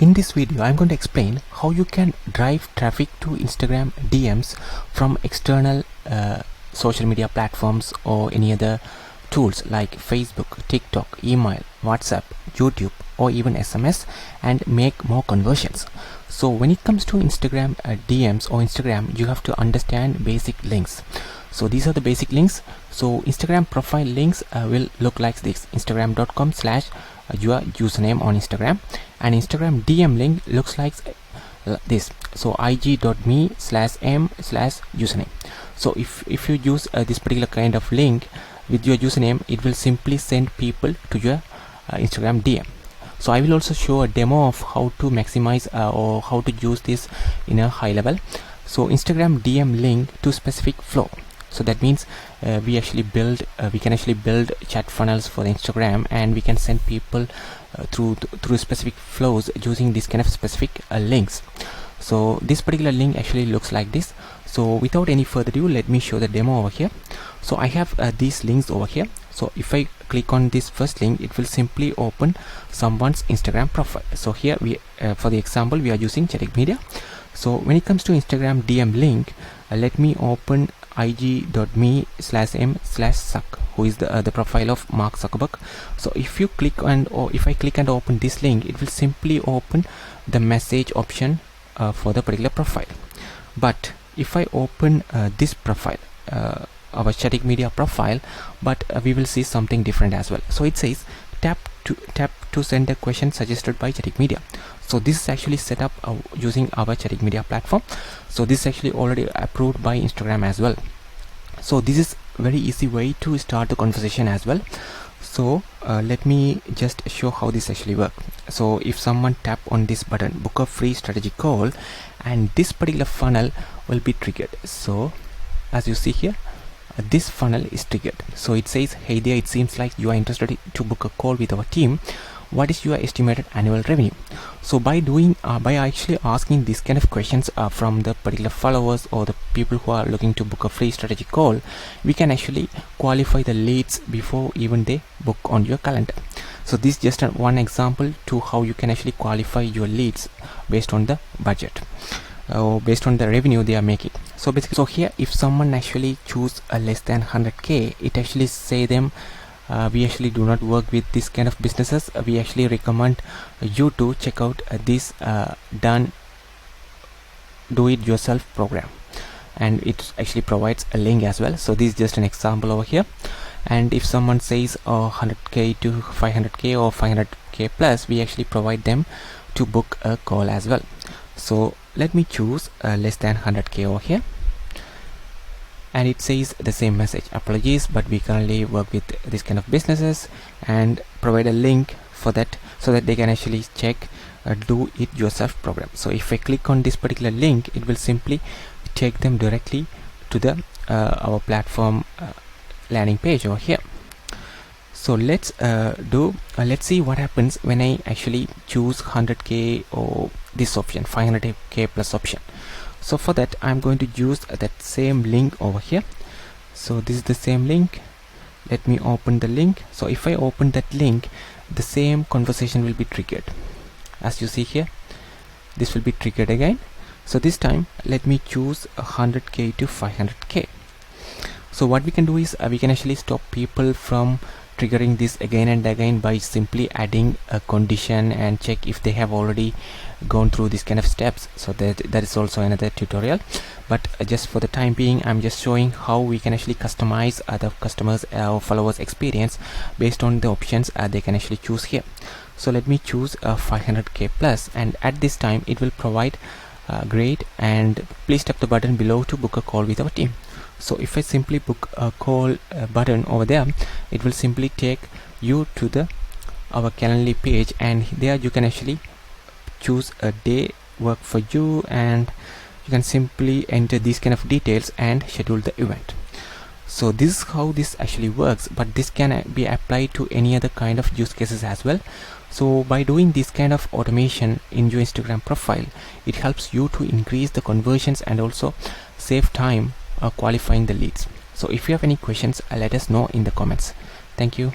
In this video, I'm going to explain how you can drive traffic to Instagram DMs from external social media platforms or any other tools like Facebook, TikTok, email, WhatsApp, YouTube, or even SMS, and make more conversions. So when it comes to Instagram DMs or Instagram, you have to understand basic links. So these are the basic links. So Instagram profile links will look like this: instagram.com/your username on Instagram, and Instagram DM link looks like this. So ig.me/m/username. So if you use this particular kind of link with your username, it will simply send people to your Instagram DM. So I will also show a demo of how to maximize or how to use this in a high level. So Instagram DM link to specific flow. So that means we can actually build chat funnels for Instagram, and we can send people through specific flows using this kind of specific links. So this particular link actually looks like this. So without any further ado, let me show the demo over here. So I have these links over here. So if I click on this first link, it will simply open someone's Instagram profile. So here we for the example, we are using ChatGPT. So when it comes to Instagram DM link, let me open ig.me/m/suck, who is the profile of Mark Zuckerberg. So if you click if I click and open this link, it will simply open the message option for the particular profile. But if I open this profile, our static media profile, but we will see something different as well. So it says tap to send a question suggested by Static Media. So this is actually set up using our Static Media platform. So this is actually already approved by Instagram as well. So this is very easy way to start the conversation as well. So let me just show how this actually works. So if someone tap on this button, book a free strategy call, and this particular funnel will be triggered. So as you see here, this funnel is triggered. So it says, hey there, it seems like you are interested to book a call with our team. What is your estimated annual revenue? So by actually asking these kind of questions from the particular followers or the people who are looking to book a free strategy call, we can actually qualify the leads before even they book on your calendar. So this is just one example to how you can actually qualify your leads based on the budget. Based on the revenue they are making. So basically, so here if someone actually choose a less than 100k, it actually say them we actually do not work with this kind of businesses. We actually recommend you to check out this do it yourself program, and it actually provides a link as well. So this is just an example over here. And if someone says 100k to 500k or 500k plus, we actually provide them to book a call as well. So let me choose less than 100k over here, and it says the same message: apologies, but we currently work with this kind of businesses, and provide a link for that so that they can actually check do it yourself program. So if I click on this particular link, it will simply take them directly to the our platform landing page over here. So let's see what happens when I actually choose 100k or this option, 500k plus option. So for that, I'm going to use that same link over here. So this is the same link. Let me open the link. So if I open that link, the same conversation will be triggered. As you see here, this will be triggered again. So this time, let me choose 100k to 500k. So what we can do is we can actually stop people from triggering this again and again by simply adding a condition and check if they have already gone through this kind of steps. So that is also another tutorial, but just for the time being, I'm just showing how we can actually customize the customers or followers experience based on the options they can actually choose here. So let me choose 500k plus, and at this time it will provide great, and please tap the button below to book a call with our team. So if I simply book a call button over there, it will simply take you to our Calendly page, and there you can actually choose a day work for you, and you can simply enter these kind of details and schedule the event. So this is how this actually works, but this can be applied to any other kind of use cases as well. So by doing this kind of automation in your Instagram profile, it helps you to increase the conversions and also save time qualifying the leads. So if you have any questions, let us know in the comments. Thank you.